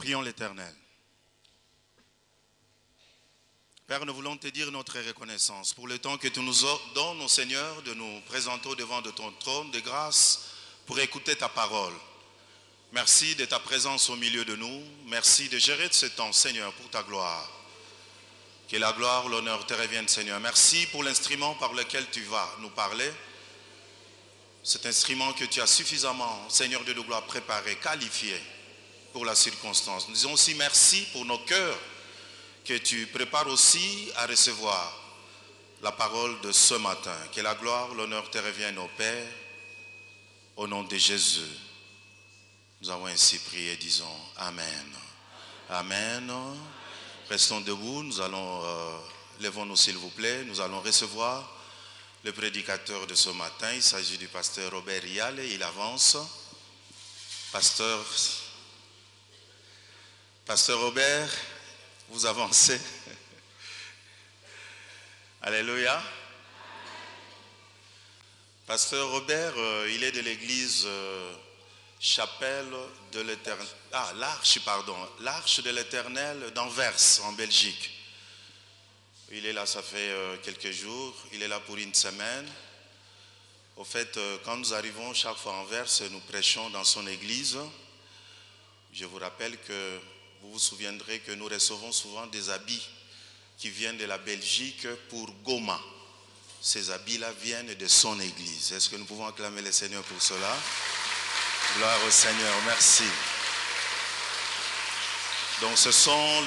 Prions l'Éternel. Père, nous voulons te dire notre reconnaissance pour le temps que tu nous donnes, au Seigneur, de nous présenter devant de ton trône de grâce pour écouter ta parole. Merci de ta présence au milieu de nous. Merci de gérer ce temps, Seigneur, pour ta gloire. Que la gloire, l'honneur te reviennent, Seigneur. Merci pour l'instrument par lequel tu vas nous parler. Cet instrument que tu as suffisamment, Seigneur de gloire, préparé, qualifié pour la circonstance. Nous disons aussi merci pour nos cœurs que tu prépares aussi à recevoir la parole de ce matin. Que la gloire, l'honneur te revienne au Père, au nom de Jésus. Nous avons ainsi prié, disons Amen. Amen. Restons debout, nous allons, levons-nous s'il vous plaît, nous allons recevoir le prédicateur de ce matin. Il s'agit du pasteur Robert Yale, il avance. Pasteur Robert, vous avancez. Alléluia. Pasteur Robert, il est de l'église Chapelle de l'Éternel. L'Arche de l'Éternel d'Anvers, en Belgique. Il est là, ça fait quelques jours. Il est là pour une semaine. Au fait, quand nous arrivons chaque fois à Anvers, nous prêchons dans son église. Je vous rappelle que vous vous souviendrez que nous recevons souvent des habits qui viennent de la Belgique pour Goma. Ces habits-là viennent de son église. Est-ce que nous pouvons acclamer le Seigneur pour cela? Gloire au Seigneur, merci. Donc ce sont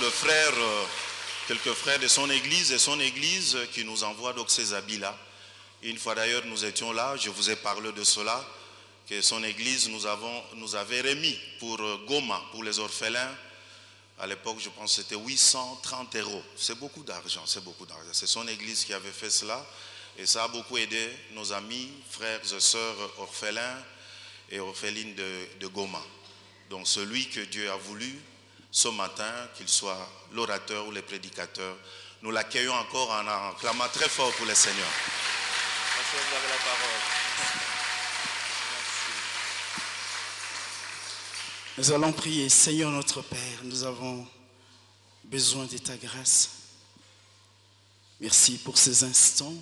quelques frères de son église et son église qui nous envoient donc ces habits-là. Une fois d'ailleurs nous étions là, je vous ai parlé de cela, que son église nous avait remis pour Goma, pour les orphelins. À l'époque, je pense que c'était 830 €. C'est beaucoup d'argent, c'est beaucoup d'argent. C'est son église qui avait fait cela et ça a beaucoup aidé nos amis, frères et sœurs orphelins et orphelines de Goma. Donc celui que Dieu a voulu ce matin, qu'il soit l'orateur ou le prédicateur, nous l'accueillons encore en clamant très fort pour le Seigneur. Parce que vous avez la parole. Merci. Nous allons prier. Seigneur notre Père, nous avons besoin de ta grâce. Merci pour ces instants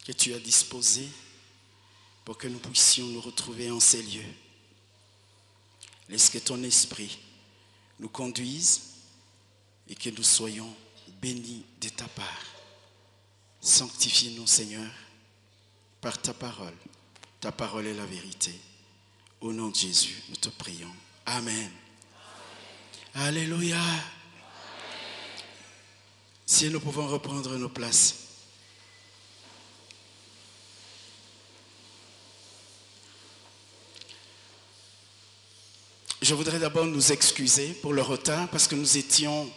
que tu as disposés pour que nous puissions nous retrouver en ces lieux. Laisse que ton esprit nous conduise et que nous soyons bénis de ta part. Sanctifie-nous, Seigneur, par ta parole. Ta parole est la vérité. Au nom de Jésus, nous te prions. Amen. Amen. Alléluia. Amen. Si nous pouvons reprendre nos places. Je voudrais d'abord nous excuser pour le retard parce que nous étions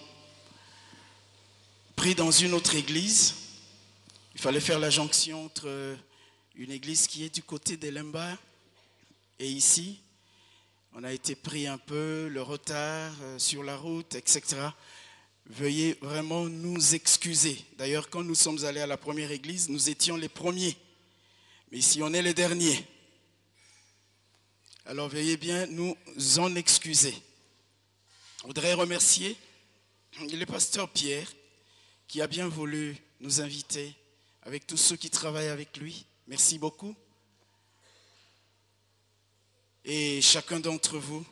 pris dans une autre église. Il fallait faire la jonction entre une église qui est du côté d'Elemba et ici. On a été pris un peu, le retard sur la route, etc. Veuillez vraiment nous excuser. D'ailleurs, quand nous sommes allés à la première église, nous étions les premiers. Mais ici, on est les derniers. Alors, veuillez bien nous en excuser. Je voudrais remercier le pasteur Pierre qui a bien voulu nous inviter avec tous ceux qui travaillent avec lui. Merci beaucoup. Et chacun d'entre vous,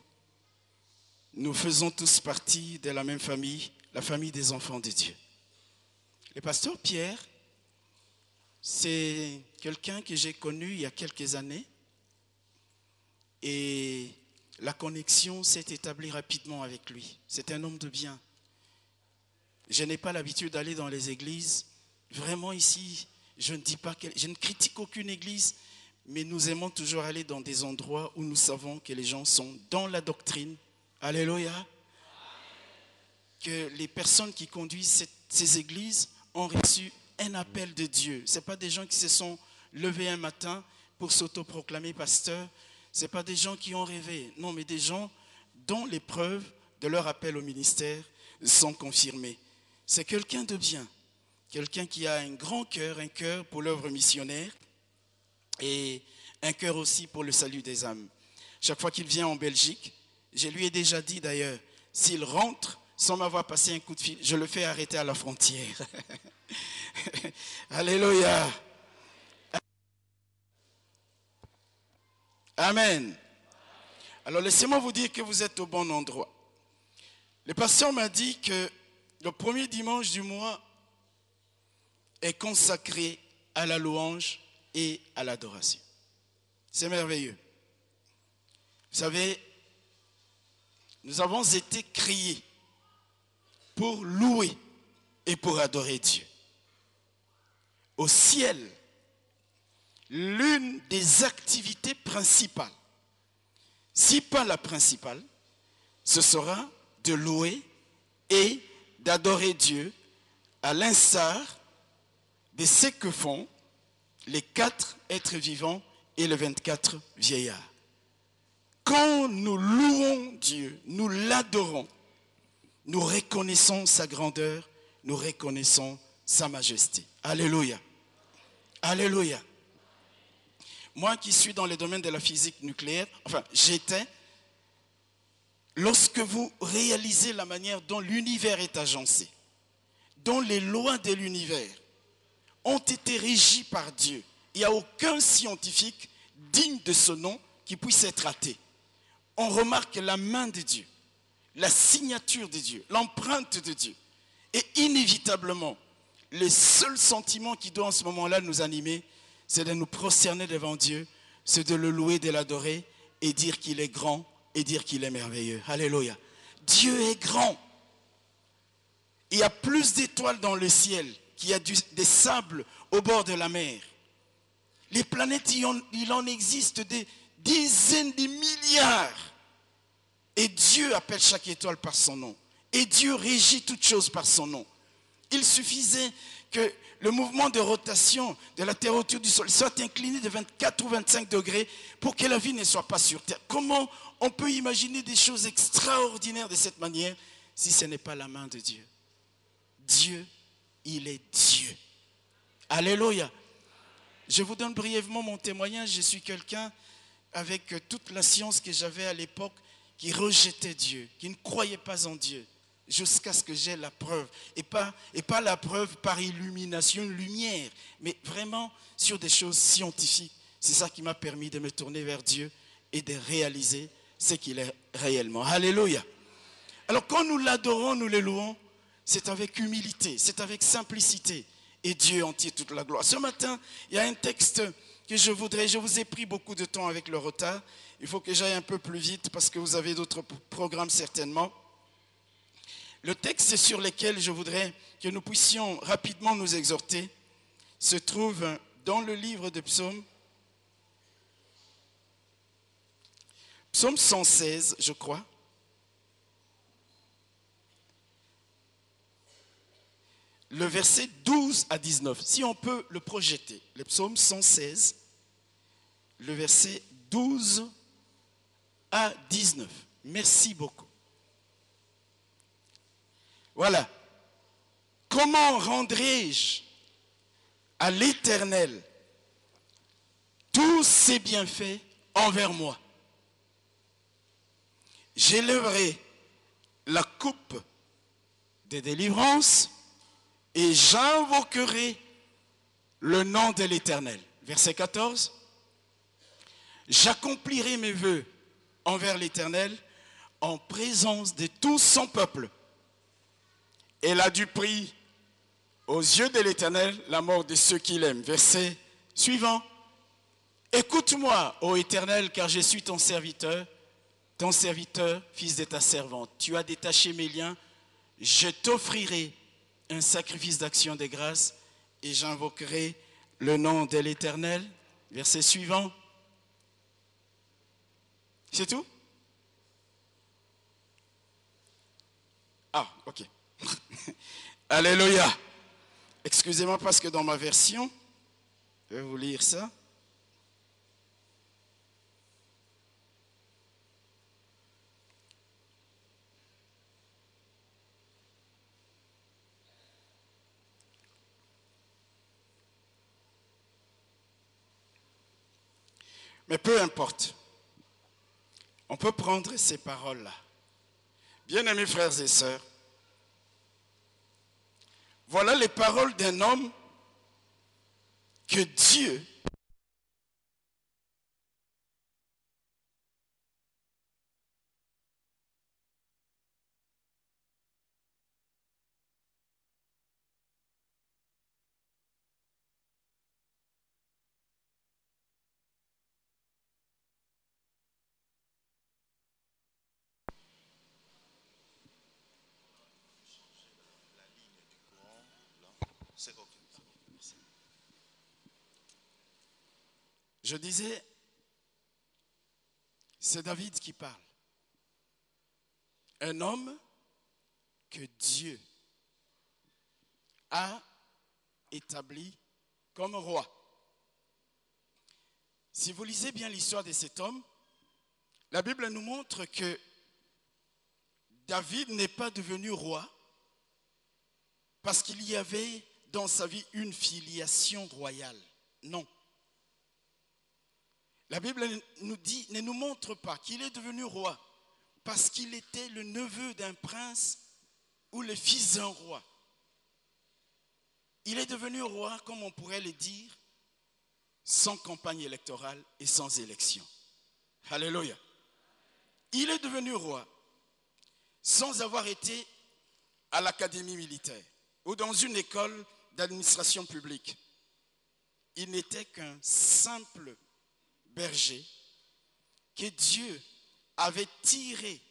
nous faisons tous partie de la même famille, la famille des enfants de Dieu. Le pasteur Pierre, c'est quelqu'un que j'ai connu il y a quelques années. Et la connexion s'est établie rapidement avec lui. C'est un homme de bien. Je n'ai pas l'habitude d'aller dans les églises. Vraiment ici, je ne critique aucune église, mais nous aimons toujours aller dans des endroits où nous savons que les gens sont dans la doctrine. Alléluia. Que les personnes qui conduisent ces églises ont reçu un appel de Dieu. Ce n'est pas des gens qui se sont levés un matin pour s'autoproclamer pasteur. Ce n'est pas des gens qui ont rêvé, non, mais des gens dont les preuves de leur appel au ministère sont confirmées. C'est quelqu'un de bien, quelqu'un qui a un grand cœur, un cœur pour l'œuvre missionnaire et un cœur aussi pour le salut des âmes. Chaque fois qu'il vient en Belgique, je lui ai déjà dit d'ailleurs, s'il rentre sans m'avoir passé un coup de fil, je le fais arrêter à la frontière. Alléluia. Amen. Alors laissez-moi vous dire que vous êtes au bon endroit. Le pasteur m'a dit que le premier dimanche du mois est consacré à la louange et à l'adoration. C'est merveilleux. Vous savez, nous avons été créés pour louer et pour adorer Dieu. Au ciel, l'une des activités principales, si pas la principale, ce sera de louer et d'adorer Dieu à l'instar de ce que font les 4 êtres vivants et les 24 vieillards. Quand nous louons Dieu, nous l'adorons, nous reconnaissons sa grandeur, nous reconnaissons sa majesté. Alléluia. Alléluia. Moi qui suis dans le domaine de la physique nucléaire, j'étais, lorsque vous réalisez la manière dont l'univers est agencé, dont les lois de l'univers ont été régies par Dieu, il n'y a aucun scientifique digne de ce nom qui puisse être athée. On remarque la main de Dieu, la signature de Dieu, l'empreinte de Dieu. Et inévitablement, le seul sentiment qui doit en ce moment-là nous animer, c'est de nous prosterner devant Dieu, c'est de le louer, de l'adorer et dire qu'il est grand et dire qu'il est merveilleux. Alléluia. Dieu est grand. Il y a plus d'étoiles dans le ciel qu'il y a des sables au bord de la mer. Les planètes, il en existe des dizaines de milliards. Et Dieu appelle chaque étoile par son nom. Et Dieu régit toutes choses par son nom. Il suffisait que le mouvement de rotation de la Terre autour du Soleil soit incliné de 24 ou 25 degrés pour que la vie ne soit pas sur Terre. Comment on peut imaginer des choses extraordinaires de cette manière si ce n'est pas la main de Dieu? Dieu, il est Dieu. Alléluia. Je vous donne brièvement mon témoignage. Je suis quelqu'un avec toute la science que j'avais à l'époque qui rejetait Dieu, qui ne croyait pas en Dieu, jusqu'à ce que j'ai la preuve. Et pas la preuve par illumination, lumière, mais vraiment sur des choses scientifiques. C'est ça qui m'a permis de me tourner vers Dieu et de réaliser ce qu'il est réellement. Alléluia. Alors quand nous l'adorons, nous le louons, c'est avec humilité, c'est avec simplicité. Et Dieu en tire toute la gloire. Ce matin, il y a un texte que je vous ai pris beaucoup de temps avec le retard. Il faut que j'aille un peu plus vite parce que vous avez d'autres programmes certainement. Le texte sur lequel je voudrais que nous puissions rapidement nous exhorter se trouve dans le livre de Psaumes. Psaume 116, je crois. Le verset 12 à 19. Si on peut le projeter. Le psaume 116, le verset 12 à 19. Merci beaucoup. Voilà. Comment rendrai-je à l'Éternel tous ses bienfaits envers moi? J'élèverai la coupe des délivrances et j'invoquerai le nom de l'Éternel. Verset 14. J'accomplirai mes vœux envers l'Éternel en présence de tout son peuple. Elle a du prix aux yeux de l'Éternel la mort de ceux qui l'aiment. Verset suivant. Écoute-moi, ô Éternel, car je suis ton serviteur, fils de ta servante. Tu as détaché mes liens, je t'offrirai un sacrifice d'action de grâce et j'invoquerai le nom de l'Éternel. Verset suivant. C'est tout? Ah, ok. Alléluia. Excusez-moi parce que dans ma version, je vais vous lire ça. Mais peu importe. On peut prendre ces paroles-là. Bien-aimés frères et sœurs, voilà les paroles d'un homme que Dieu C'est OK. Je disais, c'est David qui parle. Un homme que Dieu a établi comme roi. Si vous lisez bien l'histoire de cet homme, la Bible nous montre que David n'est pas devenu roi parce qu'il y avait dans sa vie une filiation royale. Non. La Bible ne nous montre pas qu'il est devenu roi parce qu'il était le neveu d'un prince ou le fils d'un roi. Il est devenu roi, comme on pourrait le dire, sans campagne électorale et sans élection. Alléluia. Il est devenu roi sans avoir été à l'académie militaire ou dans une école d'administration publique. Il n'était qu'un simple berger que Dieu avait tiré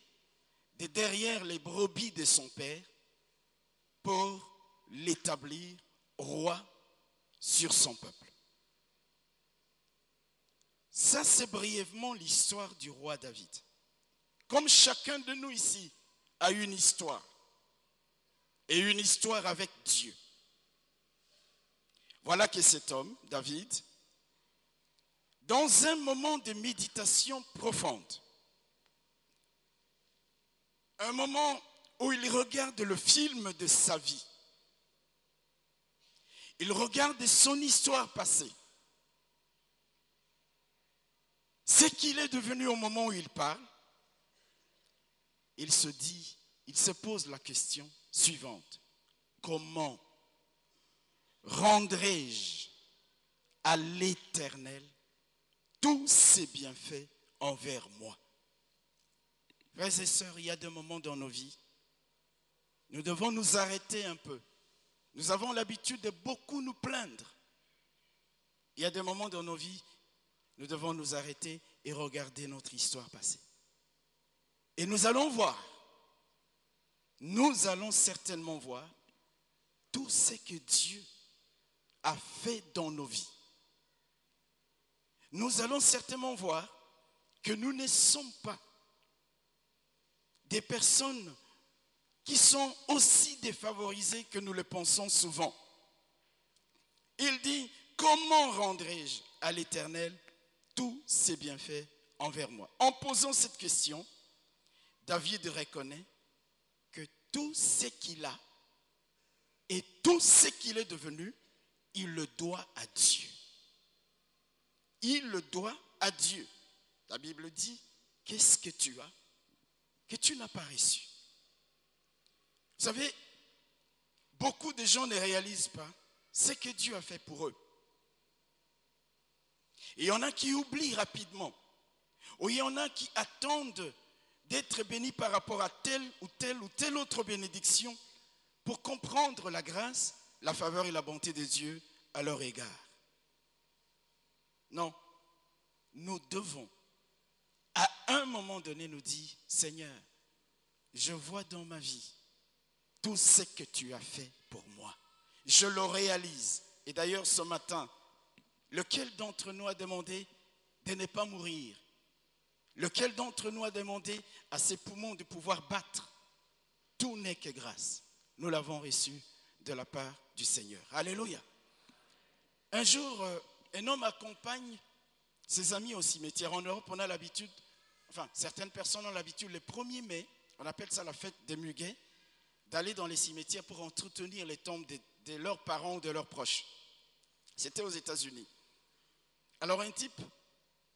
de derrière les brebis de son père pour l'établir roi sur son peuple. Ça, c'est brièvement l'histoire du roi David. Comme chacun de nous ici a une histoire, et une histoire avec Dieu. Voilà que cet homme, David, dans un moment de méditation profonde, un moment où il regarde le film de sa vie, il regarde son histoire passée, ce qu'il est devenu au moment où il parle, il se dit, il se pose la question suivante: comment rendrai-je à l'Éternel tous ses bienfaits envers moi? Frères et sœurs, il y a des moments dans nos vies, nous devons nous arrêter un peu. Nous avons l'habitude de beaucoup nous plaindre. Il y a des moments dans nos vies, nous devons nous arrêter et regarder notre histoire passée. Et nous allons certainement voir tout ce que Dieu a fait dans nos vies. Nous allons certainement voir que nous ne sommes pas des personnes qui sont aussi défavorisées que nous le pensons souvent. Il dit, comment rendrai-je à l'Éternel tous ses bienfaits envers moi? En posant cette question, David reconnaît que tout ce qu'il a et tout ce qu'il est devenu, il le doit à Dieu. Il le doit à Dieu. La Bible dit, qu'est-ce que tu as que tu n'as pas reçu? Vous savez, beaucoup de gens ne réalisent pas ce que Dieu a fait pour eux. Et il y en a qui oublient rapidement. Ou il y en a qui attendent d'être bénis par rapport à telle ou telle autre bénédiction pour comprendre la grâce, la faveur et la bonté de Dieu à leur égard. Non, nous devons à un moment donné nous dire, Seigneur, je vois dans ma vie tout ce que tu as fait pour moi. Je le réalise. Et d'ailleurs ce matin, lequel d'entre nous a demandé de ne pas mourir? Lequel d'entre nous a demandé à ses poumons de pouvoir battre? Tout n'est que grâce. Nous l'avons reçu de la part du Seigneur. Alléluia. Un jour, un homme accompagne ses amis au cimetière. En Europe, on a l'habitude, certaines personnes ont l'habitude, le 1er mai, on appelle ça la fête des muguets, d'aller dans les cimetières pour entretenir les tombes de leurs parents ou de leurs proches. C'était aux États-Unis. Alors un type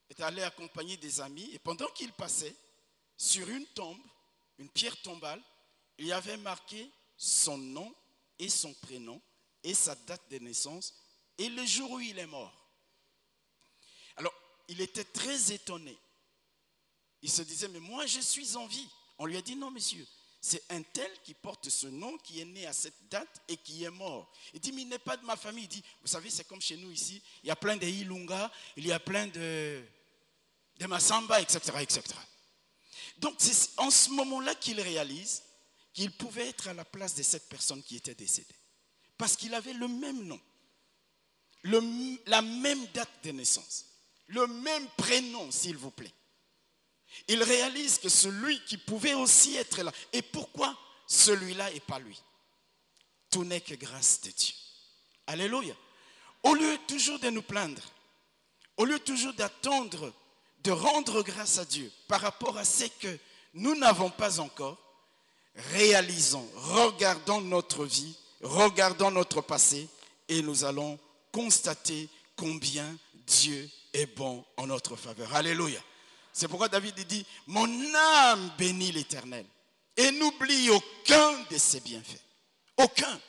est allé accompagner des amis et pendant qu'il passait sur une tombe une pierre tombale. Il y avait marqué son nom et son prénom et sa date de naissance et le jour où il est mort. Alors, il était très étonné. Il se disait, mais moi je suis en vie. On lui a dit, non monsieur, c'est un tel qui porte ce nom, qui est né à cette date et qui est mort. Il dit, mais il n'est pas de ma famille. Il dit, vous savez, c'est comme chez nous ici, il y a plein de Ilunga, il y a plein de Massamba, etc., etc. Donc c'est en ce moment-là qu'il réalise qu'il pouvait être à la place de cette personne qui était décédée. Parce qu'il avait le même nom, la même date de naissance, le même prénom, s'il vous plaît. Il réalise que celui qui pouvait aussi être là. Et pourquoi celui-là et pas lui? Tout n'est que grâce de Dieu. Alléluia. Au lieu toujours de nous plaindre, au lieu toujours d'attendre, de rendre grâce à Dieu par rapport à ce que nous n'avons pas encore, réalisons, regardons notre vie, regardons notre passé et nous allons constater combien Dieu est bon en notre faveur. Alléluia. C'est pourquoi David dit, mon âme bénit l'Éternel et n'oublie aucun de ses bienfaits. Aucun.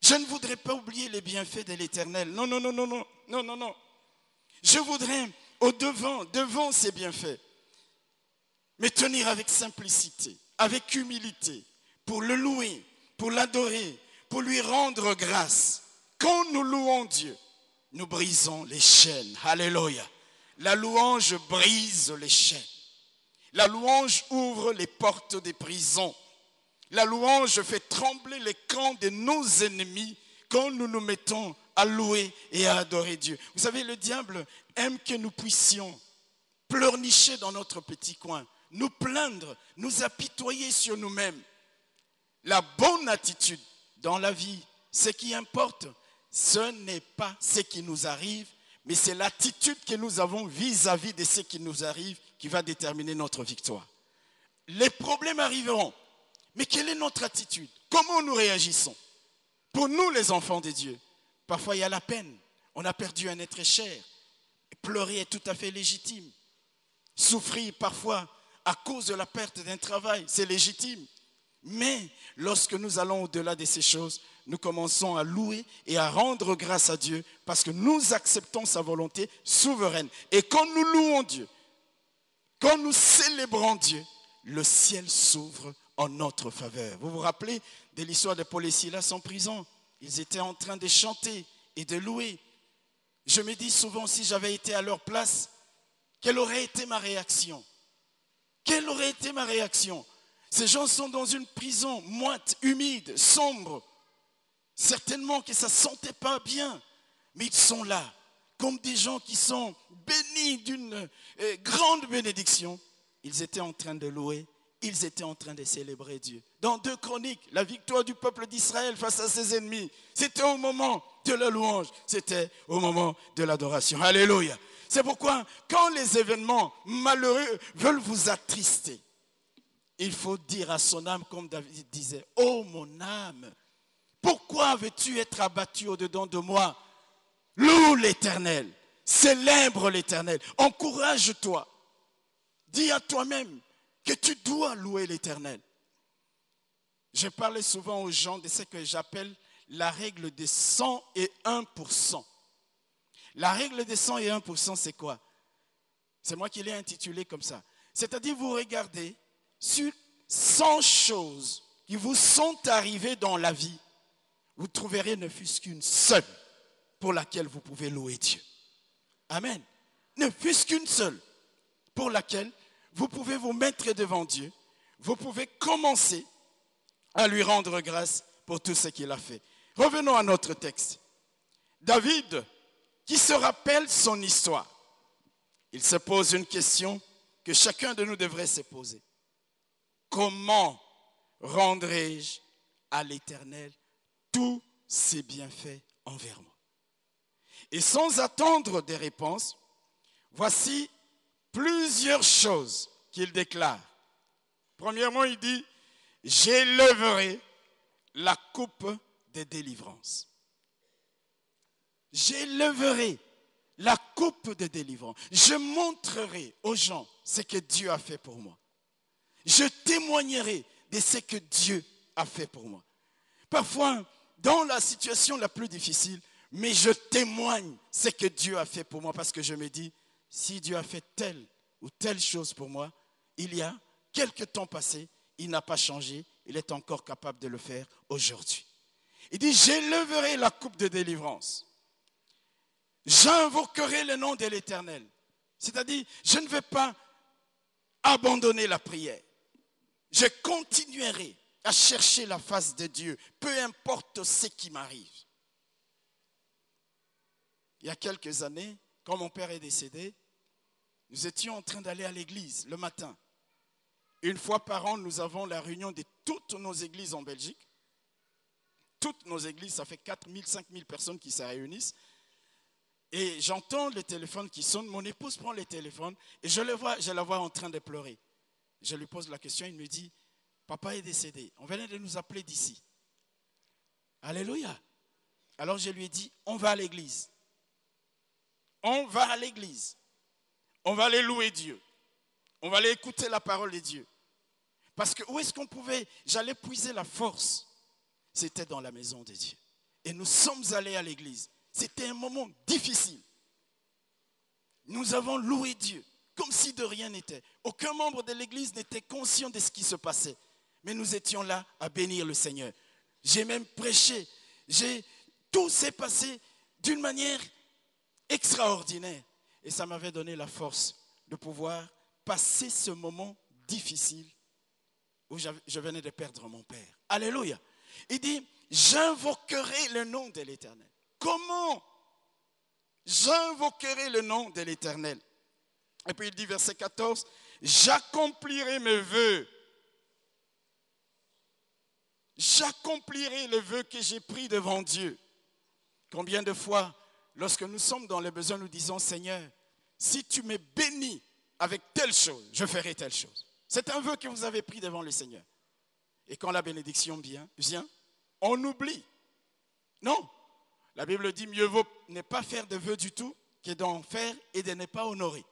Je ne voudrais pas oublier les bienfaits de l'Éternel. Non, non, non, non, non, non, non, non. Je voudrais devant ses bienfaits, me tenir avec simplicité, avec humilité, pour le louer, pour l'adorer, pour lui rendre grâce. Quand nous louons Dieu, nous brisons les chaînes. Alléluia. La louange brise les chaînes. La louange ouvre les portes des prisons. La louange fait trembler les camps de nos ennemis quand nous nous mettons à louer et à adorer Dieu. Vous savez, le diable aime que nous puissions pleurnicher dans notre petit coin, nous plaindre, nous apitoyer sur nous-mêmes. La bonne attitude dans la vie, ce qui importe, ce n'est pas ce qui nous arrive, mais c'est l'attitude que nous avons vis-à-vis de ce qui nous arrive qui va déterminer notre victoire. Les problèmes arriveront, mais quelle est notre attitude? Comment nous réagissons? Pour nous, les enfants de Dieu, parfois il y a la peine. On a perdu un être cher. Pleurer est tout à fait légitime. Souffrir parfois à cause de la perte d'un travail, c'est légitime. Mais lorsque nous allons au-delà de ces choses, nous commençons à louer et à rendre grâce à Dieu parce que nous acceptons sa volonté souveraine. Et quand nous louons Dieu, quand nous célébrons Dieu, le ciel s'ouvre en notre faveur. Vous vous rappelez de l'histoire de Paul et Silas en prison? Ils étaient en train de chanter et de louer. Je me dis souvent, si j'avais été à leur place, quelle aurait été ma réaction? Quelle aurait été ma réaction? Ces gens sont dans une prison moite, humide, sombre. Certainement que ça ne sentait pas bien, mais ils sont là, comme des gens qui sont bénis d'une grande bénédiction. Ils étaient en train de louer, ils étaient en train de célébrer Dieu. Dans 2 Chroniques, la victoire du peuple d'Israël face à ses ennemis, c'était au moment de la louange, c'était au moment de l'adoration. Alléluia. C'est pourquoi, quand les événements malheureux veulent vous attrister, il faut dire à son âme, comme David disait, « Oh mon âme, pourquoi veux-tu être abattu au-dedans de moi? Loue l'Éternel, célèbre l'Éternel, encourage-toi. Dis à toi-même que tu dois louer l'Éternel. » Je parle souvent aux gens de ce que j'appelle la règle des 101%. La règle des 101%, c'est quoi? C'est moi qui l'ai intitulé comme ça. C'est-à-dire, vous regardez sur 100 choses qui vous sont arrivées dans la vie, vous trouverez ne fût-ce qu'une seule pour laquelle vous pouvez louer Dieu. Amen. Ne fût-ce qu'une seule pour laquelle vous pouvez vous mettre devant Dieu. Vous pouvez commencer à lui rendre grâce pour tout ce qu'il a fait. Revenons à notre texte. David, qui se rappelle son histoire, il se pose une question que chacun de nous devrait se poser. Comment rendrai-je à l'Éternel tous ses bienfaits envers moi? Et sans attendre des réponses, voici plusieurs choses qu'il déclare. Premièrement, il dit, j'élèverai la coupe des délivrances. J'élèverai la coupe de délivrance. Je montrerai aux gens ce que Dieu a fait pour moi. Je témoignerai de ce que Dieu a fait pour moi. Parfois, dans la situation la plus difficile, mais je témoigne ce que Dieu a fait pour moi parce que je me dis, si Dieu a fait telle ou telle chose pour moi, il y a quelque temps passé, il n'a pas changé, il est encore capable de le faire aujourd'hui. Il dit, j'élèverai la coupe de délivrance. J'invoquerai le nom de l'Éternel. C'est-à-dire, je ne vais pas abandonner la prière. Je continuerai à chercher la face de Dieu, peu importe ce qui m'arrive. Il y a quelques années, quand mon père est décédé, nous étions en train d'aller à l'église le matin. Une fois par an, nous avons la réunion de toutes nos églises en Belgique. Toutes nos églises, ça fait 4 000, 5 000 personnes qui se réunissent. Et j'entends le téléphone qui sonne. Mon épouse prend le téléphone et je la vois en train de pleurer. Je lui pose la question, il me dit, papa est décédé. On venait de nous appeler d'ici. Alléluia. Alors je lui ai dit, on va à l'église. On va à l'église. On va aller louer Dieu. On va aller écouter la parole de Dieu. Parce que où est-ce qu'on pouvait, j'allais puiser la force. C'était dans la maison de Dieu. Et nous sommes allés à l'église. C'était un moment difficile. Nous avons loué Dieu comme si de rien n'était. Aucun membre de l'église n'était conscient de ce qui se passait. Mais nous étions là à bénir le Seigneur. J'ai même prêché. Tout s'est passé d'une manière extraordinaire. Et ça m'avait donné la force de pouvoir passer ce moment difficile où je venais de perdre mon père. Alléluia. Il dit, j'invoquerai le nom de l'Éternel. Comment? J'invoquerai le nom de l'Éternel. Et puis il dit, verset 14, j'accomplirai mes vœux. J'accomplirai les vœux que j'ai pris devant Dieu. Combien de fois, lorsque nous sommes dans les besoins, nous disons, Seigneur, si tu me bénis avec telle chose, je ferai telle chose. C'est un vœu que vous avez pris devant le Seigneur. Et quand la bénédiction vient, on oublie. Non. La Bible dit, mieux vaut ne pas faire de vœux du tout que d'en faire et de ne pas honorer.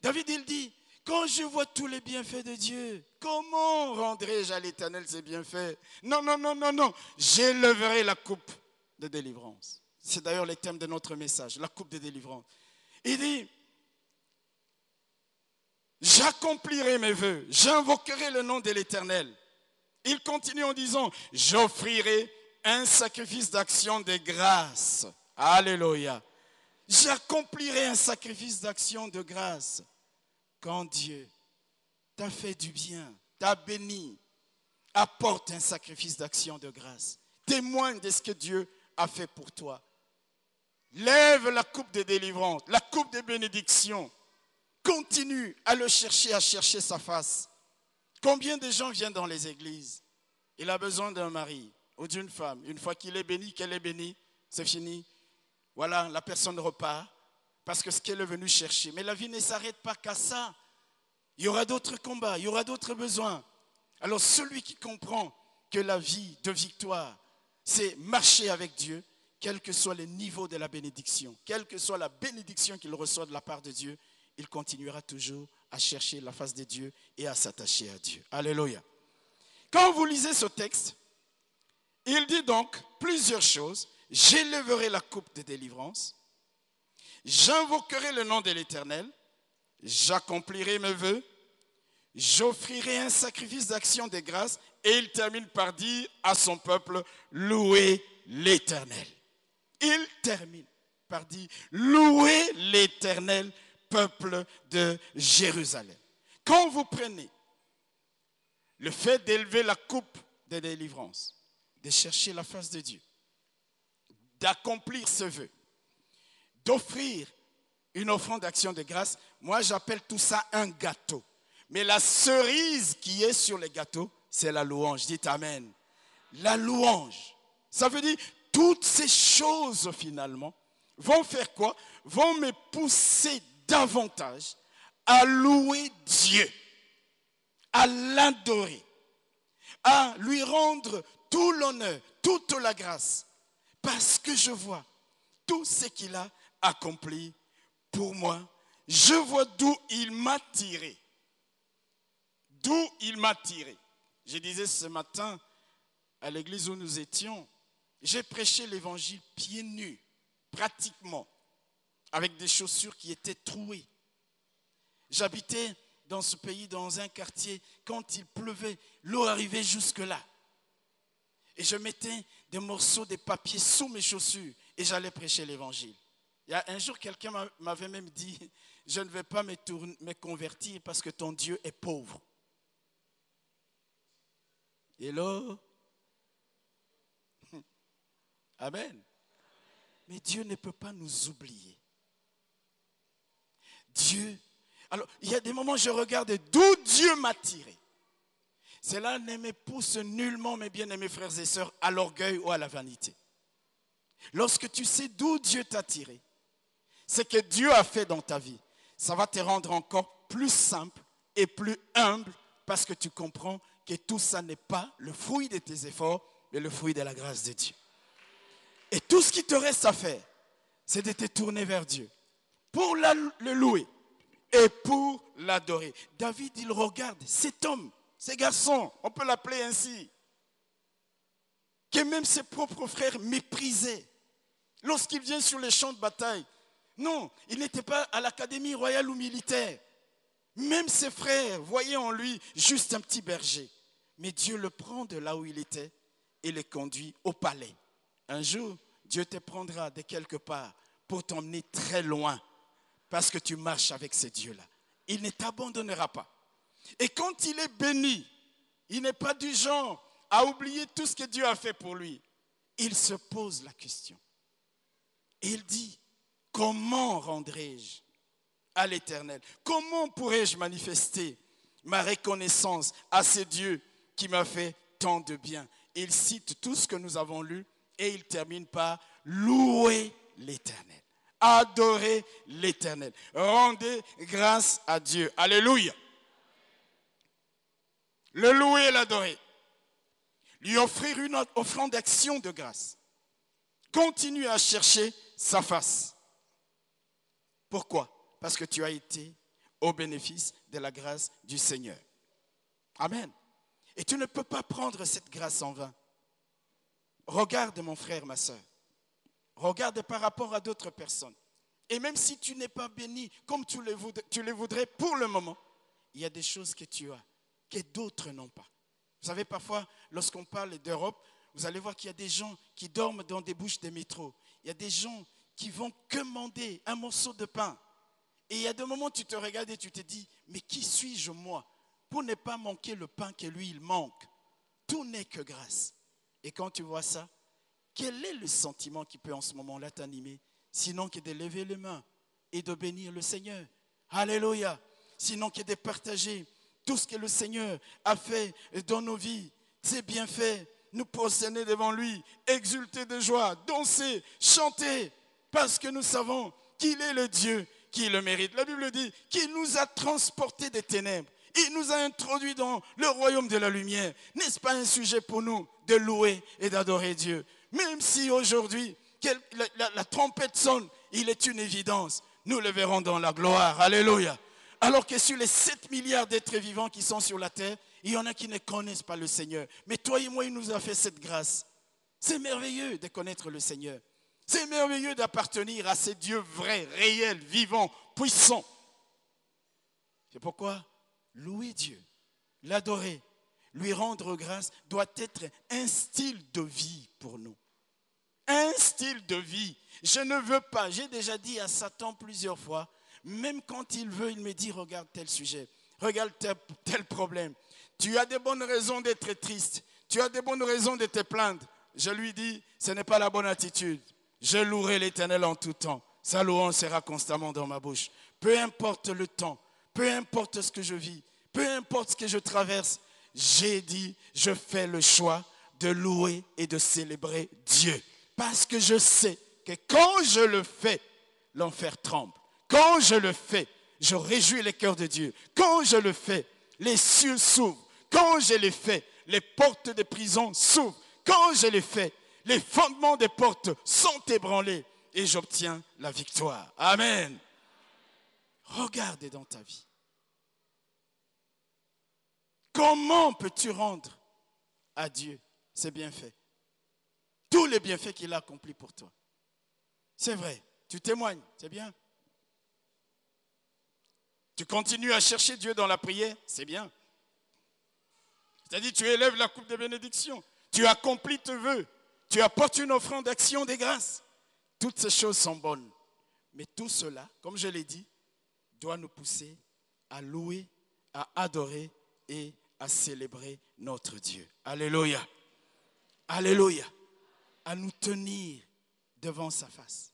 David, il dit, quand je vois tous les bienfaits de Dieu, comment rendrai-je à l'Éternel ses bienfaits? Non, non, non, non, non. J'élèverai la coupe de délivrance. C'est d'ailleurs le thème de notre message, la coupe de délivrance. Il dit, j'accomplirai mes vœux, j'invoquerai le nom de l'Éternel. Il continue en disant, j'offrirai un sacrifice d'action de grâce. Alléluia. J'accomplirai un sacrifice d'action de grâce. Quand Dieu t'a fait du bien, t'a béni, apporte un sacrifice d'action de grâce. Témoigne de ce que Dieu a fait pour toi. Lève la coupe de délivrance, la coupe de bénédiction. Continue à le chercher, à chercher sa face. Combien de gens viennent dans les églises? Il a besoin d'un mari ou d'une femme. Une fois qu'il est béni, qu'elle est bénie, c'est fini. Voilà, la personne repart parce que ce qu'elle est venue chercher. Mais la vie ne s'arrête pas qu'à ça. Il y aura d'autres combats, il y aura d'autres besoins. Alors celui qui comprend que la vie de victoire, c'est marcher avec Dieu, quel que soit le niveau de la bénédiction, quelle que soit la bénédiction qu'il reçoit de la part de Dieu, il continuera toujours à chercher la face de Dieu et à s'attacher à Dieu. Alléluia. Quand vous lisez ce texte, il dit donc plusieurs choses. J'élèverai la coupe de délivrance, j'invoquerai le nom de l'Éternel, j'accomplirai mes vœux, j'offrirai un sacrifice d'action de grâce, et il termine par dire à son peuple, louez l'Éternel. Il termine par dire, louez l'Éternel, peuple de Jérusalem. Quand vous prenez le fait d'élever la coupe de délivrance, de chercher la face de Dieu, d'accomplir ce vœu, d'offrir une offrande d'action de grâce, moi j'appelle tout ça un gâteau. Mais la cerise qui est sur le gâteau, c'est la louange. Dites Amen. La louange. Ça veut dire, toutes ces choses finalement vont faire quoi? Vont me pousser davantage à louer Dieu, à l'adorer, à lui rendre tout l'honneur, toute la grâce. Parce que je vois tout ce qu'il a accompli pour moi. Je vois d'où il m'a tiré. d'où il m'a tiré. Je disais ce matin, à l'église où nous étions, j'ai prêché l'évangile pieds nus, pratiquement, avec des chaussures qui étaient trouées. J'habitais dans ce pays, dans un quartier, quand il pleuvait, l'eau arrivait jusque-là. Et je mettais des morceaux de papier sous mes chaussures et j'allais prêcher l'évangile. Il y a un jour, quelqu'un m'avait même dit, je ne vais pas me convertir parce que ton Dieu est pauvre. Hello? Amen. Mais Dieu ne peut pas nous oublier. Dieu, alors il y a des moments où je regarde d'où Dieu m'a tiré. Cela ne me pousse nullement, mes bien-aimés frères et sœurs, à l'orgueil ou à la vanité. Lorsque tu sais d'où Dieu t'a tiré, ce que Dieu a fait dans ta vie, ça va te rendre encore plus simple et plus humble parce que tu comprends que tout ça n'est pas le fruit de tes efforts, mais le fruit de la grâce de Dieu. Et tout ce qui te reste à faire, c'est de te tourner vers Dieu pour le louer et pour l'adorer. David, il regarde cet homme, ce garçon, on peut l'appeler ainsi, que même ses propres frères méprisaient lorsqu'il vient sur les champs de bataille. Non, il n'était pas à l'académie royale ou militaire. Même ses frères voyaient en lui juste un petit berger. Mais Dieu le prend de là où il était et le conduit au palais. Un jour, Dieu te prendra de quelque part pour t'emmener très loin parce que tu marches avec ce Dieu-là. Il ne t'abandonnera pas. Et quand il est béni, il n'est pas du genre à oublier tout ce que Dieu a fait pour lui. Il se pose la question. Et il dit, comment rendrai-je à l'Éternel? Comment pourrais-je manifester ma reconnaissance à ce Dieu qui m'a fait tant de bien? Il cite tout ce que nous avons lu et il termine par louer l'Éternel. Adorer l'Éternel. Rendez grâce à Dieu. Alléluia. Le louer et l'adorer. Lui offrir une offrande d'action de grâce. Continue à chercher sa face. Pourquoi? Parce que tu as été au bénéfice de la grâce du Seigneur. Amen. Et tu ne peux pas prendre cette grâce en vain. Regarde mon frère, ma soeur. Regarde par rapport à d'autres personnes. Et même si tu n'es pas béni comme tu les voudrais pour le moment, il y a des choses que tu as, que d'autres n'ont pas. Vous savez, parfois, lorsqu'on parle d'Europe, vous allez voir qu'il y a des gens qui dorment dans des bouches de métro. Il y a des gens qui vont commander un morceau de pain. Et il y a des moments où tu te regardes et tu te dis, mais qui suis-je moi pour ne pas manquer le pain que lui, il manque? Tout n'est que grâce. Et quand tu vois ça, quel est le sentiment qui peut en ce moment-là t'animer? Sinon que de lever les mains et de bénir le Seigneur. Alléluia. Sinon que de partager tout ce que le Seigneur a fait dans nos vies. C'est bien fait. Nous prosterner devant lui, exulter de joie, danser, chanter. Parce que nous savons qu'il est le Dieu qui le mérite. La Bible dit qu'il nous a transportés des ténèbres. Il nous a introduits dans le royaume de la lumière. N'est-ce pas un sujet pour nous de louer et d'adorer Dieu? Même si aujourd'hui la trompette sonne, il est une évidence. Nous le verrons dans la gloire. Alléluia. Alors que sur les 7 milliards d'êtres vivants qui sont sur la terre, il y en a qui ne connaissent pas le Seigneur. Mais toi et moi, il nous a fait cette grâce. C'est merveilleux de connaître le Seigneur. C'est merveilleux d'appartenir à ces dieux vrais, réels, vivants, puissants. C'est pourquoi louer Dieu, l'adorer, lui rendre grâce doit être un style de vie pour nous. Un style de vie. Je ne veux pas, j'ai déjà dit à Satan plusieurs fois, même quand il veut, il me dit, regarde tel sujet, regarde tel problème. Tu as des bonnes raisons d'être triste, tu as des bonnes raisons de te plaindre. Je lui dis, ce n'est pas la bonne attitude. Je louerai l'Éternel en tout temps. Sa louange sera constamment dans ma bouche. Peu importe le temps, peu importe ce que je vis, peu importe ce que je traverse, j'ai dit, je fais le choix de louer et de célébrer Dieu. Parce que je sais que quand je le fais, l'enfer tremble. Quand je le fais, je réjouis le cœur de Dieu. Quand je le fais, les cieux s'ouvrent. Quand je le fais, les portes des prisons s'ouvrent. Quand je le fais, les fondements des portes sont ébranlés et j'obtiens la victoire. Amen. Regarde dans ta vie. comment peux-tu rendre à Dieu ses bienfaits? Tous les bienfaits qu'il a accomplis pour toi. C'est vrai, tu témoignes, c'est bien. Tu continues à chercher Dieu dans la prière, c'est bien. C'est-à-dire, tu élèves la coupe de bénédiction, tu accomplis tes vœux, tu apportes une offrande d'action des grâces. Toutes ces choses sont bonnes. Mais tout cela, comme je l'ai dit, doit nous pousser à louer, à adorer et à célébrer notre Dieu. Alléluia. Alléluia. À nous tenir devant sa face.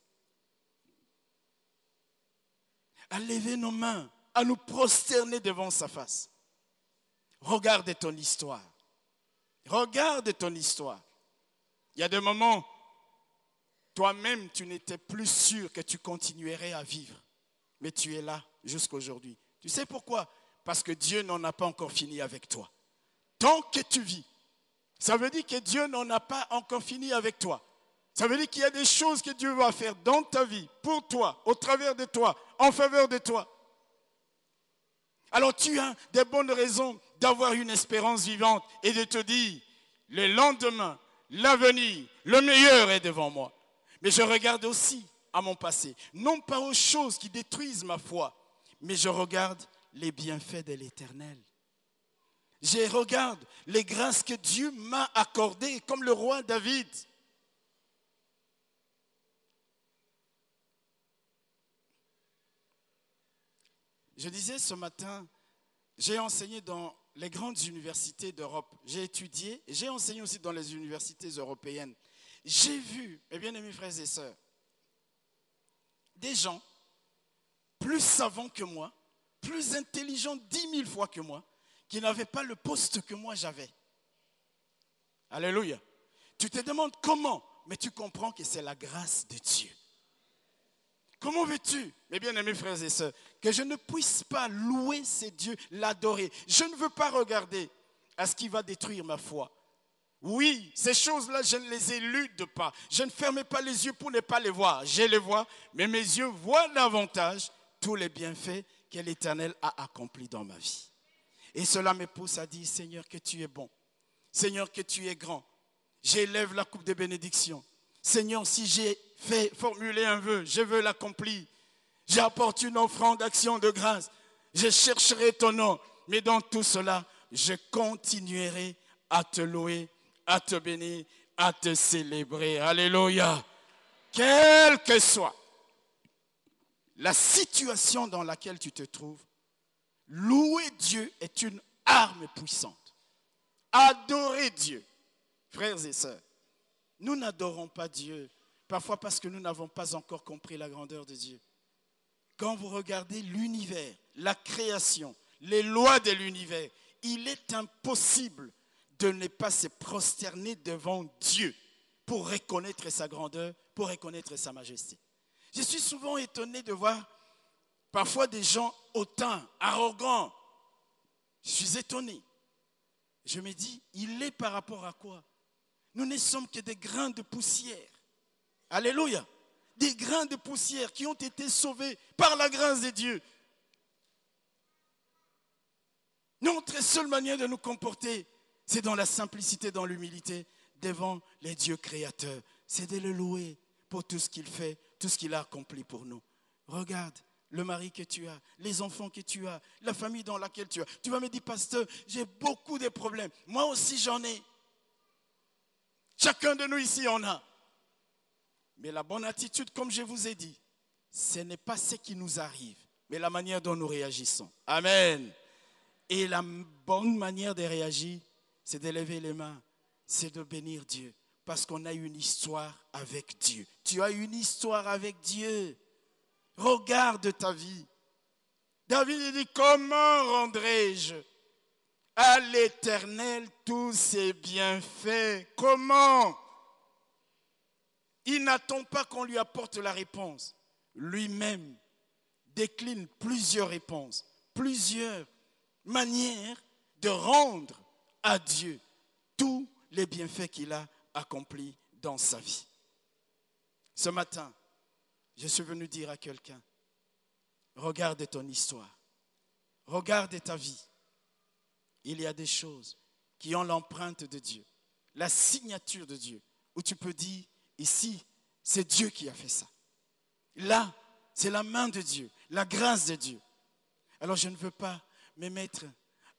À lever nos mains, à nous prosterner devant sa face. Regarde ton histoire. Regarde ton histoire. Il y a des moments, toi-même, tu n'étais plus sûr que tu continuerais à vivre. Mais tu es là jusqu'à aujourd'hui. Tu sais pourquoi? Parce que Dieu n'en a pas encore fini avec toi. Tant que tu vis, ça veut dire que Dieu n'en a pas encore fini avec toi. Ça veut dire qu'il y a des choses que Dieu va faire dans ta vie, pour toi, au travers de toi, en faveur de toi. Alors tu as des bonnes raisons d'avoir une espérance vivante et de te dire, le lendemain, l'avenir, le meilleur est devant moi. Mais je regarde aussi à mon passé, non pas aux choses qui détruisent ma foi, mais je regarde les bienfaits de l'Éternel. Je regarde les grâces que Dieu m'a accordées, comme le roi David. Je disais ce matin, j'ai enseigné dans les grandes universités d'Europe. J'ai étudié et j'ai enseigné aussi dans les universités européennes. J'ai vu, mes bien-aimés frères et sœurs, des gens plus savants que moi, plus intelligents 10 000 fois que moi, qui n'avaient pas le poste que moi j'avais. Alléluia. Tu te demandes comment, mais tu comprends que c'est la grâce de Dieu. Comment veux-tu, mes bien-aimés frères et sœurs, que je ne puisse pas louer ces dieux, l'adorer? Je ne veux pas regarder à ce qui va détruire ma foi. Oui, ces choses-là, je ne les élude pas. Je ne ferme pas les yeux pour ne pas les voir. Je les vois, mais mes yeux voient davantage tous les bienfaits que l'Éternel a accomplis dans ma vie. Et cela me pousse à dire, Seigneur, que tu es bon. Seigneur, que tu es grand. J'élève la coupe de bénédiction. Seigneur, si j'ai fait formuler un vœu, je veux l'accomplir. J'apporte une offrande d'action de grâce. Je chercherai ton nom. Mais dans tout cela, je continuerai à te louer, à te bénir, à te célébrer. Alléluia. Quelle que soit la situation dans laquelle tu te trouves, louer Dieu est une arme puissante. Adorer Dieu, frères et sœurs, nous n'adorons pas Dieu, parfois parce que nous n'avons pas encore compris la grandeur de Dieu. Quand vous regardez l'univers, la création, les lois de l'univers, il est impossible de ne pas se prosterner devant Dieu pour reconnaître sa grandeur, pour reconnaître sa majesté. Je suis souvent étonné de voir parfois des gens hautains, arrogants. Je suis étonné. Je me dis, il est par rapport à quoi? Nous ne sommes que des grains de poussière. Alléluia. Des grains de poussière qui ont été sauvés par la grâce de Dieu. Notre seule manière de nous comporter, c'est dans la simplicité, dans l'humilité, devant les dieux créateurs. C'est de le louer pour tout ce qu'il fait, tout ce qu'il a accompli pour nous. Regarde le mari que tu as, les enfants que tu as, la famille dans laquelle tu as. Tu vas me dire, pasteur, j'ai beaucoup de problèmes. Moi aussi j'en ai. Chacun de nous ici en a. Mais la bonne attitude, comme je vous ai dit, ce n'est pas ce qui nous arrive, mais la manière dont nous réagissons. Amen. Et la bonne manière de réagir, c'est de lever les mains, c'est de bénir Dieu. Parce qu'on a une histoire avec Dieu. Tu as une histoire avec Dieu. Regarde ta vie. David dit, comment rendrai-je à l'Éternel tous ses bienfaits? Comment? Il n'attend pas qu'on lui apporte la réponse. Lui-même décline plusieurs réponses, plusieurs manières de rendre à Dieu tous les bienfaits qu'il a accomplis dans sa vie. Ce matin, je suis venu dire à quelqu'un, regarde ton histoire, regarde ta vie, il y a des choses qui ont l'empreinte de Dieu, la signature de Dieu, où tu peux dire, ici, c'est Dieu qui a fait ça. Là, c'est la main de Dieu, la grâce de Dieu. Alors je ne veux pas me mettre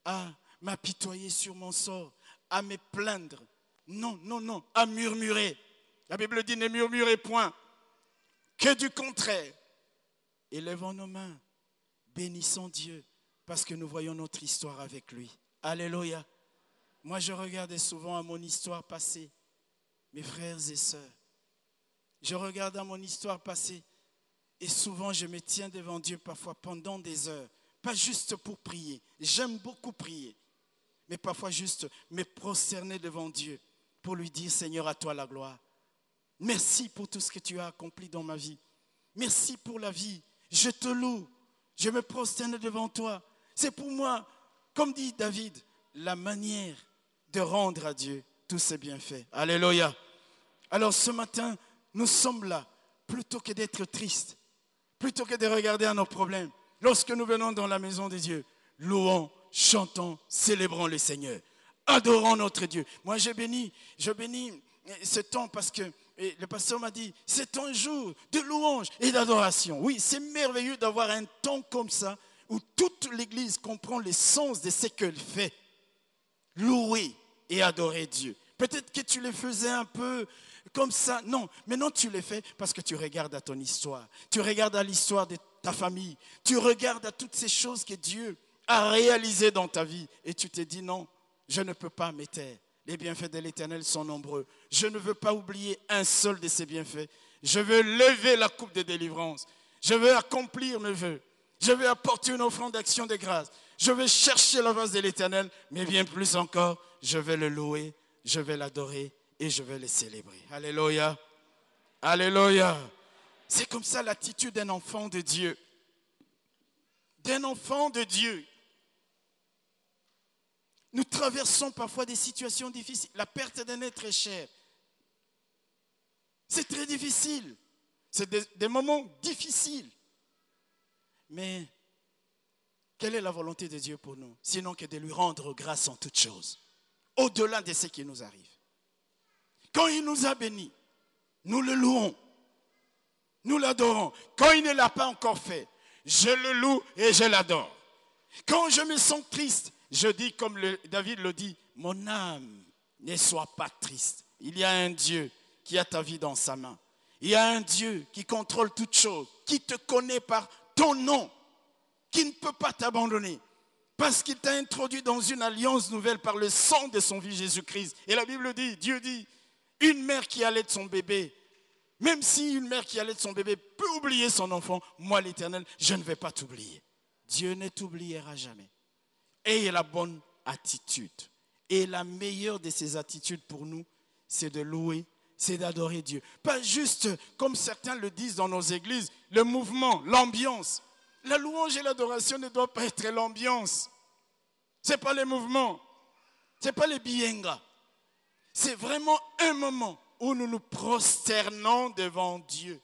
à m'apitoyer sur mon sort, à me plaindre. Non, non, non, à murmurer. La Bible dit, ne murmurez point, que du contraire. Élevons nos mains, bénissons Dieu, parce que nous voyons notre histoire avec lui. Alléluia. Moi, je regardais souvent à mon histoire passée, mes frères et sœurs. Je regarde à mon histoire passée et souvent je me tiens devant Dieu parfois pendant des heures. Pas juste pour prier. J'aime beaucoup prier. Mais parfois juste me prosterner devant Dieu pour lui dire, Seigneur, à toi la gloire. Merci pour tout ce que tu as accompli dans ma vie. Merci pour la vie. Je te loue. Je me prosterne devant toi. C'est pour moi, comme dit David, la manière de rendre à Dieu tous ses bienfaits. Alléluia. Alors ce matin, nous sommes là, plutôt que d'être tristes, plutôt que de regarder à nos problèmes. Lorsque nous venons dans la maison de Dieu, louons, chantons, célébrons le Seigneur. Adorons notre Dieu. Moi, je bénis ce temps parce que le pasteur m'a dit, c'est un jour de louange et d'adoration. Oui, c'est merveilleux d'avoir un temps comme ça où toute l'Église comprend le sens de ce qu'elle fait. Louer et adorer Dieu. Peut-être que tu le faisais un peu comme ça. Non, maintenant tu le fais parce que tu regardes à ton histoire. Tu regardes à l'histoire de ta famille. Tu regardes à toutes ces choses que Dieu a réalisées dans ta vie. Et tu te dis non, je ne peux pas me taire. Les bienfaits de l'Éternel sont nombreux. Je ne veux pas oublier un seul de ces bienfaits. Je veux lever la coupe de délivrance. Je veux accomplir mes vœux. Je veux apporter une offrande d'action de grâce. Je veux chercher la face de l'Éternel, mais bien plus encore, je vais le louer, je vais l'adorer et je vais le célébrer. Alléluia. Alléluia. C'est comme ça l'attitude d'un enfant de Dieu. D'un enfant de Dieu. Nous traversons parfois des situations difficiles. La perte d'un être cher. C'est très difficile. C'est des moments difficiles. Mais quelle est la volonté de Dieu pour nous? Sinon que de lui rendre grâce en toutes choses. Au-delà de ce qui nous arrive. Quand il nous a bénis, nous le louons. Nous l'adorons. Quand il ne l'a pas encore fait, je le loue et je l'adore. Quand je me sens triste, je dis comme David le dit, mon âme ne sois pas triste. Il y a un Dieu qui a ta vie dans sa main. Il y a un Dieu qui contrôle toutes choses, qui te connaît par ton nom, qui ne peut pas t'abandonner. Parce qu'il t'a introduit dans une alliance nouvelle par le sang de son Fils Jésus-Christ. Et la Bible dit, Dieu dit, une mère qui allait de son bébé, même si une mère qui allait de son bébé peut oublier son enfant, moi l'Éternel, je ne vais pas t'oublier. Dieu ne t'oubliera jamais. Ayez la bonne attitude. Et la meilleure de ces attitudes pour nous, c'est de louer, c'est d'adorer Dieu. Pas juste, comme certains le disent dans nos églises, le mouvement, l'ambiance. La louange et l'adoration ne doivent pas être l'ambiance. Ce n'est pas le mouvement. Ce n'est pas les biengas. C'est vraiment un moment où nous nous prosternons devant Dieu.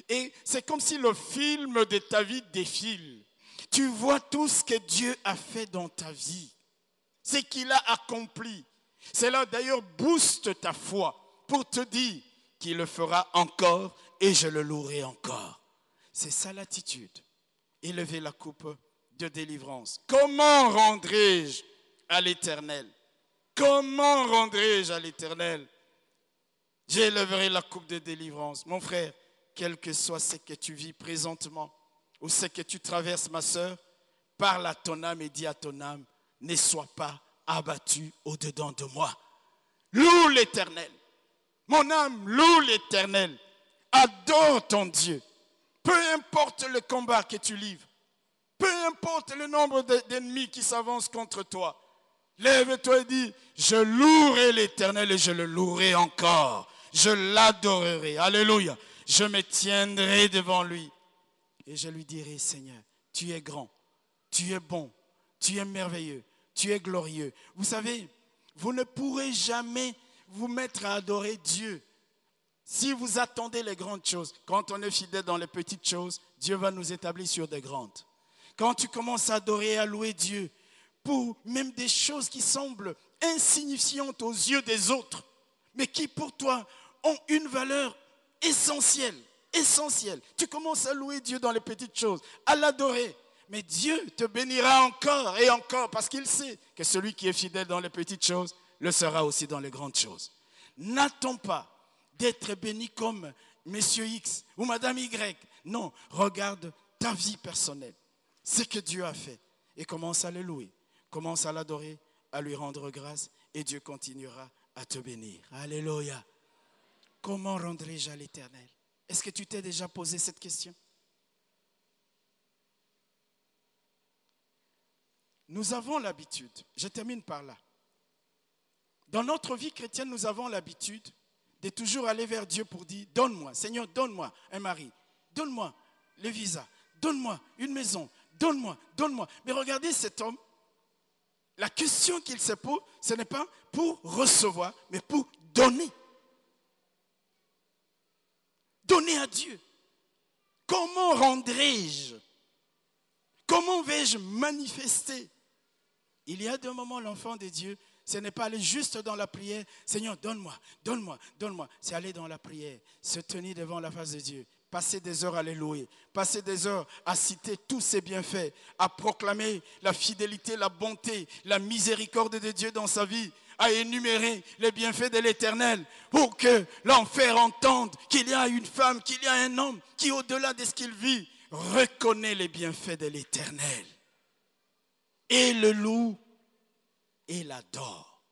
Et c'est comme si le film de ta vie défile. Tu vois tout ce que Dieu a fait dans ta vie. Ce qu'il a accompli. Cela d'ailleurs booste ta foi pour te dire qu'il le fera encore et je le louerai encore. C'est ça l'attitude. Élever la coupe de délivrance. Comment rendrai-je à l'Éternel? Comment rendrai-je à l'Éternel? J'élèverai la coupe de délivrance. Mon frère, quel que soit ce que tu vis présentement ou ce que tu traverses, ma soeur, parle à ton âme et dis à ton âme, ne sois pas abattu au-dedans de moi. Loue l'Éternel. Mon âme, loue l'Éternel. Adore ton Dieu. Peu importe le combat que tu livres, peu importe le nombre d'ennemis qui s'avancent contre toi, lève-toi et dis, je louerai l'Éternel et je le louerai encore. Je l'adorerai. Alléluia. Je me tiendrai devant lui et je lui dirai, Seigneur, tu es grand, tu es bon, tu es merveilleux, tu es glorieux. Vous savez, vous ne pourrez jamais vous mettre à adorer Dieu si vous attendez les grandes choses. Quand on est fidèle dans les petites choses, Dieu va nous établir sur des grandes. Quand tu commences à adorer et à louer Dieu, pour même des choses qui semblent insignifiantes aux yeux des autres, mais qui pour toi ont une valeur essentielle. Essentielle. Tu commences à louer Dieu dans les petites choses, à l'adorer. Mais Dieu te bénira encore et encore parce qu'il sait que celui qui est fidèle dans les petites choses le sera aussi dans les grandes choses. N'attends pas d'être béni comme Monsieur X ou Madame Y. Non, regarde ta vie personnelle, ce que Dieu a fait et commence à le louer, commence à l'adorer, à lui rendre grâce et Dieu continuera à te bénir. Alléluia. Comment rendrai-je à l'Éternel? Est-ce que tu t'es déjà posé cette question? Nous avons l'habitude, je termine par là. Dans notre vie chrétienne, nous avons l'habitude de toujours aller vers Dieu pour dire, donne-moi, Seigneur, donne-moi un mari, donne-moi le visa, donne-moi une maison, donne-moi. Mais regardez cet homme, la question qu'il se pose, ce n'est pas pour recevoir, mais pour donner. Donner à Dieu. Comment rendrai-je? Comment vais-je manifester? Il y a des moments, l'enfant de Dieu, ce n'est pas aller juste dans la prière, Seigneur, donne-moi, donne-moi, donne-moi. C'est aller dans la prière, se tenir devant la face de Dieu, passer des heures à les louer, passer des heures à citer tous ses bienfaits, à proclamer la fidélité, la bonté, la miséricorde de Dieu dans sa vie, à énumérer les bienfaits de l'Éternel pour que l'enfer entende qu'il y a une femme, qu'il y a un homme qui, au-delà de ce qu'il vit, reconnaît les bienfaits de l'Éternel et le loue et l'adore.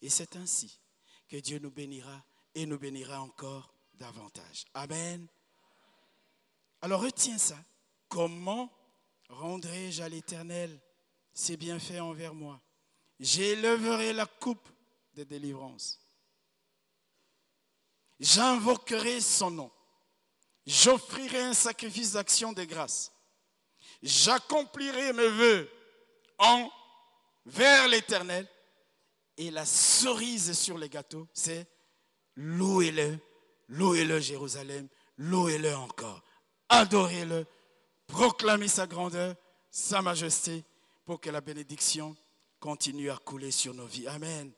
Et c'est ainsi que Dieu nous bénira et nous bénira encore davantage. Amen. Alors retiens ça. Comment rendrai-je à l'Éternel ses bienfaits envers moi? J'élèverai la coupe de délivrance. J'invoquerai son nom. J'offrirai un sacrifice d'action de grâce. J'accomplirai mes vœux envers l'Éternel. Et la cerise sur les gâteaux, c'est louez-le, louez-le Jérusalem, louez-le encore. Adorez-le, proclamez sa grandeur, sa majesté, pour que la bénédiction continue à couler sur nos vies. Amen.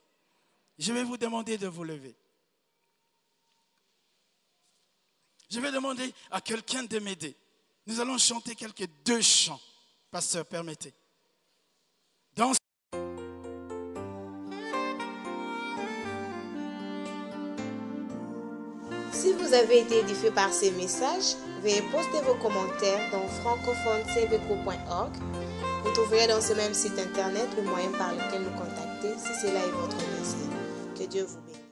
Je vais vous demander de vous lever. Je vais demander à quelqu'un de m'aider. Nous allons chanter quelques 2 chants. Pasteur, permettez. Si vous avez été édifié par ces messages, veuillez poster vos commentaires dans francophonetvco.org. Vous trouverez dans ce même site internet le moyen par lequel nous contacter si cela est votre désir. Que Dieu vous bénisse.